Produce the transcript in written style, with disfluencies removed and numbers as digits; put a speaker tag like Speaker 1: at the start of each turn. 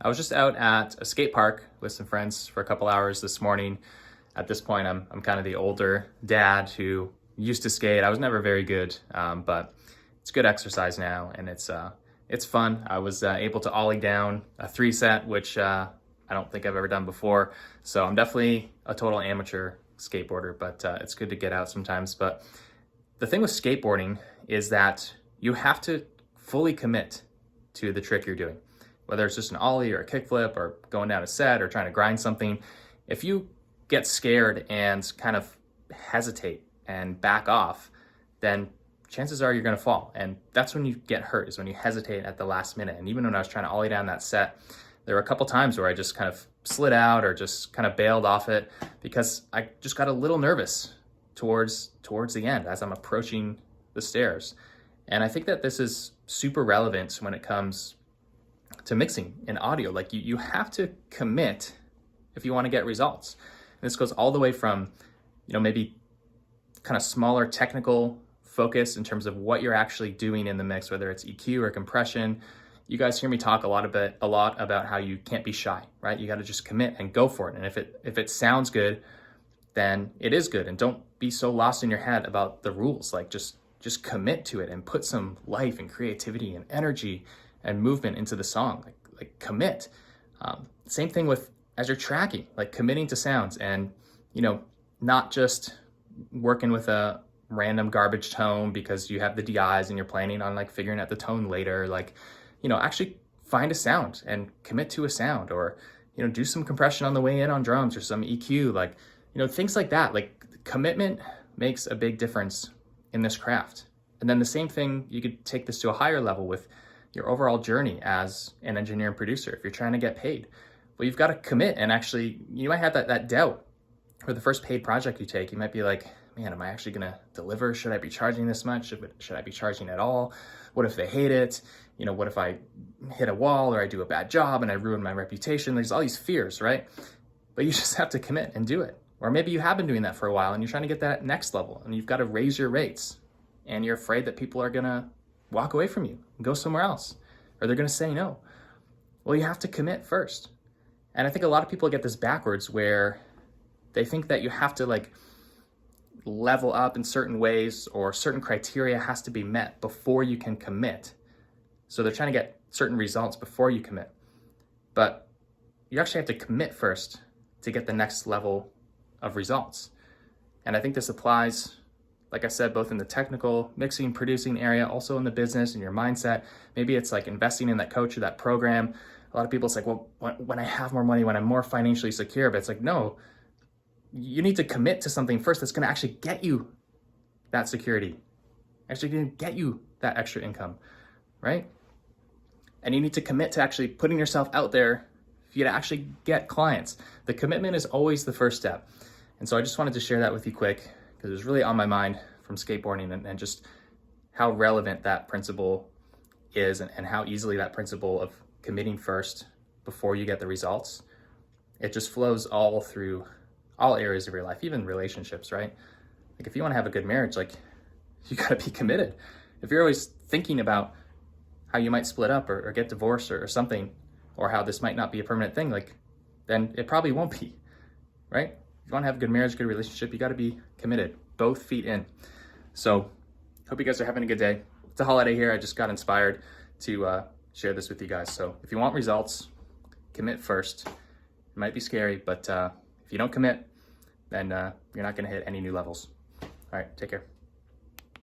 Speaker 1: I was just out at a skate park with some friends for a couple hours this morning. At this point, I'm kind of the older dad who used to skate. I was never very good, but it's good exercise now, and it's fun. I was able to ollie down a 3-set, which I don't think I've ever done before. So I'm definitely a total amateur skateboarder, but it's good to get out sometimes. But the thing with skateboarding is that you have to fully commit to the trick you're doing. Whether it's just an ollie or a kickflip or going down a set or trying to grind something, if you get scared and kind of hesitate and back off, then chances are you're going to fall. And that's when you get hurt, is when you hesitate at the last minute. And even when I was trying to ollie down that set, there were a couple times where I just kind of slid out or just kind of bailed off it because I just got a little nervous towards the end as I'm approaching the stairs. And I think that this is super relevant when it comes to mixing in audio. Like you have to commit if you want to get results. And this goes all the way from, maybe kind of smaller technical focus in terms of what you're actually doing in the mix, whether it's EQ or compression. You guys hear me talk a lot about how you can't be shy, right? You got to just commit and go for it. And if it sounds good, then it is good. And don't be so lost in your head about the rules. Like just commit to it and put some life and creativity and energy and movement into the song. Like commit. Same thing with as you're tracking, like committing to sounds and not just working with a random garbage tone because you have the DIs and you're planning on like figuring out the tone later. Like actually find a sound and commit to a sound, or do some compression on the way in on drums or some EQ, like things like that. Like commitment makes a big difference in this craft. And then the same thing, you could take this to a higher level with your overall journey as an engineer and producer. If you're trying to get paid, well, you've got to commit. And actually, you might have that doubt for the first paid project you take. You might be like, man, am I actually going to deliver? Should I be charging this much? Should I be charging at all? What if they hate it? What if I hit a wall or I do a bad job and I ruin my reputation? There's all these fears, right? But you just have to commit and do it. Or maybe you have been doing that for a while and you're trying to get that next level and you've got to raise your rates and you're afraid that people are going to walk away from you and go somewhere else, or they're going to say no. Well, you have to commit first. And I think a lot of people get this backwards, where they think that you have to like level up in certain ways or certain criteria has to be met before you can commit. So they're trying to get certain results before you commit. But you actually have to commit first to get the next level of results. And I think this applies, like I said, both in the technical, mixing, producing area, also in the business and your mindset. Maybe it's like investing in that coach or that program. A lot of people, it's like, well, when I have more money, when I'm more financially secure, but it's like, no, you need to commit to something first that's going to actually get you that security, actually going to get you that extra income, right? And you need to commit to actually putting yourself out there for you to actually get clients. The commitment is always the first step. And so I just wanted to share that with you quick, because it was really on my mind from skateboarding and just how relevant that principle is and how easily that principle of committing first before you get the results, it just flows all through all areas of your life, even relationships, right? Like if you want to have a good marriage, like you got to be committed. If you're always thinking about how you might split up or get divorced or something, or how this might not be a permanent thing, like then it probably won't be, right? If you want to have a good marriage, good relationship, you got to be committed, both feet in. So hope you guys are having a good day. It's a holiday here. I just got inspired to share this with you guys. So if you want results, commit first. It might be scary, but if you don't commit, then you're not going to hit any new levels. All right, take care.